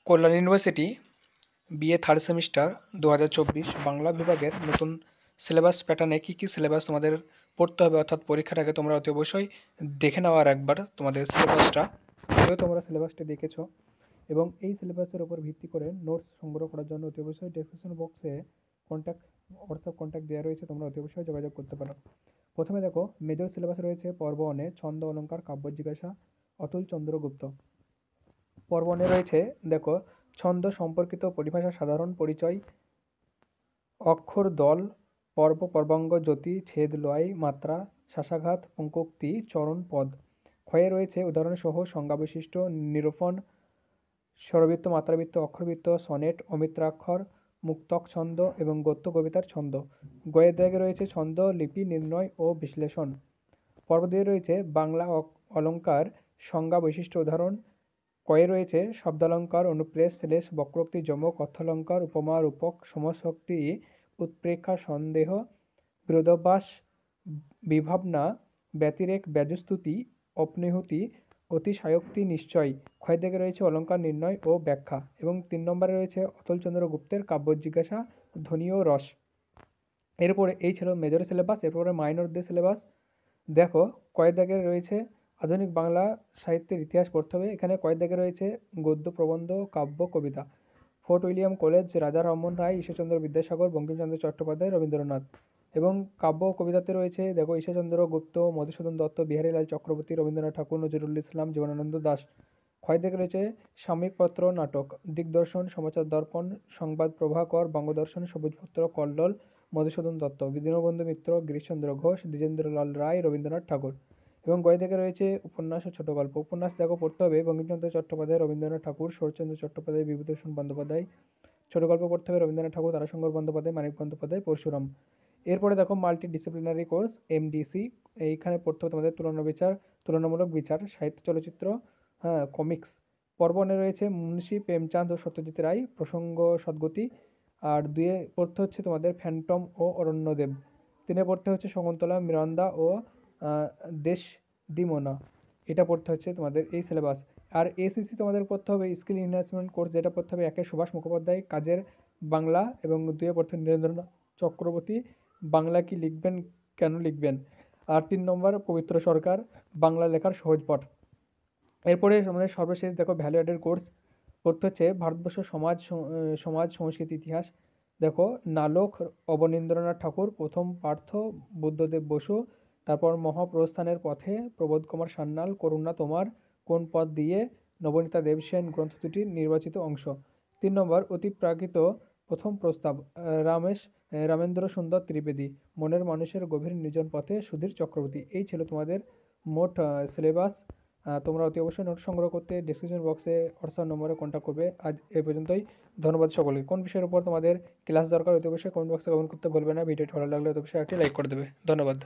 কল্যাণ university BA third semester 2024 Bangla বিভাগের নতুন syllabus প্যাটার্নে কী সিলেবাস তোমাদের পড়তে হবে, অর্থাৎ পরীক্ষার আগে তোমরা অতি অবশ্যই দেখে নেওয়ার একবার তোমাদের সিলেবাসটা। যদিও তোমরা সিলেবাসটি দেখেছো এবং এই সিলেবাসের উপর ভিত্তি করে নোটস সংগ্রহ করার জন্য অতি অবশ্যই ডেসক্রিপশন বক্সে কন্ট্যাক্ট হোয়াটসঅ্যাপ কন্ট্যাক্ট দেওয়া রয়েছে, তোমরা অতি অবশ্যই যোগাযোগ করতে পারো। প্রথমে দেখো, মেজর সিলেবাস রয়েছে পর্ব 1-এ ছন্দ অলঙ্কার কাব্য জিজ্ঞাসা, অতুল চন্দ্র গুপ্ত। পর্ব 1-এ রয়েছে দেখো, ছন্দ সম্পর্কিত পরিভাষা, সাধারণ পরিচয়, অক্ষর দল, পর্ব পর্বাঙ্গ, জ্যোতি, ছেদ, লয়, মাত্রা, শ্বাসাঘাত, পঙ্কোক্তি, চরণ, পদ। ক্ষয়ে রয়েছে উদাহরণসহ সংজ্ঞাবিশিষ্ট, নিরূপণ, স্বরবৃত্ত, মাত্রাবৃত্ত, অক্ষরবৃত্ত, সনেট, অমিত্রাক্ষর, মুক্তক ছন্দ এবং গদ্য কবিতার ছন্দ। গয়ের দাগে রয়েছে ছন্দ, লিপি নির্ণয় ও বিশ্লেষণ। পর্ব 2-এ রয়েছে বাংলা অলঙ্কার, সংজ্ঞা, বৈশিষ্ট্য, উদাহরণ। কয়ে রয়েছে শব্দালঙ্কার, অনুপ্রেস, শ্লেষ, বক্রোক্তি, যমক, অর্থালঙ্কার, উপমা, রূপক, সমশক্তি, উৎপ্রেক্ষা, সন্দেহ, বিরোধাভাস, বিভাবনা, ব্যতিরেক, ব্যজস্তুতি, অপ্নিহুতি, অতিশয়োক্তি, নিশ্চয়। ক্ষয়ের দিকে রয়েছে অলঙ্কার নির্ণয় ও ব্যাখ্যা এবং 3 নম্বরে রয়েছে অতুলচন্দ্র গুপ্তের কাব্য জিজ্ঞাসা, ধ্বনি ও রস। এরপরে এই ছিল মেজর সিলেবাস। এরপরে মাইনরদের সিলেবাস দেখো, কয়েক দাগে রয়েছে আধুনিক বাংলা সাহিত্যের ইতিহাস পড়তে হবে। এখানে কয়েক দাগে রয়েছে গদ্য, প্রবন্ধ, কাব্য, কবিতা। ফোর্ট উইলিয়াম কলেজ, রাজা রামমোহন রায়, ঈশ্বরচন্দ্র বিদ্যাসাগর, বঙ্কিমচন্দ্র চট্টোপাধ্যায়, রবীন্দ্রনাথ। এবং কাব্য ও কবিতাতে রয়েছে দেখো, ঈশ্বরচন্দ্র গুপ্ত, মধুসূদন দত্ত, বিহারীলাল চক্রবর্তী, রবীন্দ্রনাথ ঠাকুর, নজরুল ইসলাম, জীবনানন্দ দাশ। ক্ষয় দিকে রয়েছে সাময়িক পত্র, নাটক, দিগদর্শন, সমাচার দর্পণ, সংবাদ প্রভাকর, বঙ্গদর্শন, সবুজপত্র, কল্লোল, মধুসূদন দত্ত, দীনবন্ধু মিত্র, গিরিশচন্দ্র ঘোষ, দ্বিজেন্দ্রলাল রায়, রবীন্দ্রনাথ ঠাকুর। এবং গয় থেকে রয়েছে উপন্যাস ও ছোট গল্প। উপন্যাস দেখো পড়তে হবে বঙ্কিমচন্দ্র চট্টোপাধ্যায়, রবীন্দ্রনাথ ঠাকুর, শরৎচন্দ্র চট্টোপাধ্যায়, বিভূতিভূষণ বন্দ্যোপাধ্যায়। ছোট গল্প পড়তে হবে রবীন্দ্রনাথ ঠাকুর, তারাশঙ্কর বন্দ্যোপাধ্যায়, মানিক বন্দ্যোপাধ্যায়, পরশুরাম। এরপরে দেখো মাল্টি ডিসিপ্লিনারি কোর্স এমডিসি, এইখানে পড়তে হবে তোমাদের তুলনামূলক বিচার, সাহিত্য, চলচ্চিত্র, হ্যাঁ, কমিক্স। পর্ব 1-এ রয়েছে মুন্সী প্রেমচাঁদ ও সত্যজিৎ রায়, প্রসঙ্গ সদ্গতি। আর 2-এ পড়তে হচ্ছে তোমাদের ফ্যান্টম ও অরণ্যদেব। 3-এ পড়তে হচ্ছে শকুন্তলা, মিরান্ডা ও দেশদিমোনা। এটা পড়তে হচ্ছে তোমাদের এই সিলেবাস। আর এসিসি তোমাদের পড়তে হবে স্কিল এনহ্যান্সমেন্ট কোর্স, যেটা পড়তে হবে 1-এ সুভাষ মুখোপাধ্যায়, কাজের বাংলা, এবং 2-এ পড়তে হবে নীরেন্দ্রনাথ চক্রবর্তী, বাংলা কি লিখবেন, কেন লিখবেন। আর 3 নম্বর পবিত্র সরকার, বাংলা লেখার সহজ পাঠ। এরপরে আমাদের সর্বশেষ দেখো ভ্যালু অ্যাডেড কোর্স পড়তে হচ্ছে ভারতবর্ষ সমাজ সংস্কৃতি ইতিহাস। দেখো, নালক অবনীন্দ্রনাথ ঠাকুর, প্রথম পার্থ বুদ্ধদেব বসু, তারপর মহাপ্রস্থানের পথে প্রবোধ কুমার সান্যাল, করুণা তোমার, কোন পথ দিয়ে, নবনীতা দেবসেন গ্রন্থ দুটির নির্বাচিত অংশ। 3 নম্বর অতিপ্রাকৃত প্রথম প্রস্তাব, রামেন্দ্র সুন্দর ত্রিবেদী, মনের মানুষের গভীর নির্জন পথে, সুধীর চক্রবর্তী। এই ছিল তোমাদের মোট সিলেবাস। তোমরা অতি অবশ্যই নোট সংগ্রহ করতে ডিসক্রিপশন বক্সে হোয়াটসঅ্যাপ নম্বরে কন্ট্যাক্ট করবে। আজ এই পর্যন্তই। ধন্যবাদ সকলকে। কোন বিষয়ের উপর তোমাদের ক্লাস দরকার অতি অবশ্যই কমেন্ট বক্সে কমেন্ট করতে ভুলবে না। ভিডিওটি ভালো লাগলে অতি অবশ্যই একটি লাইক করে দেবে। ধন্যবাদ।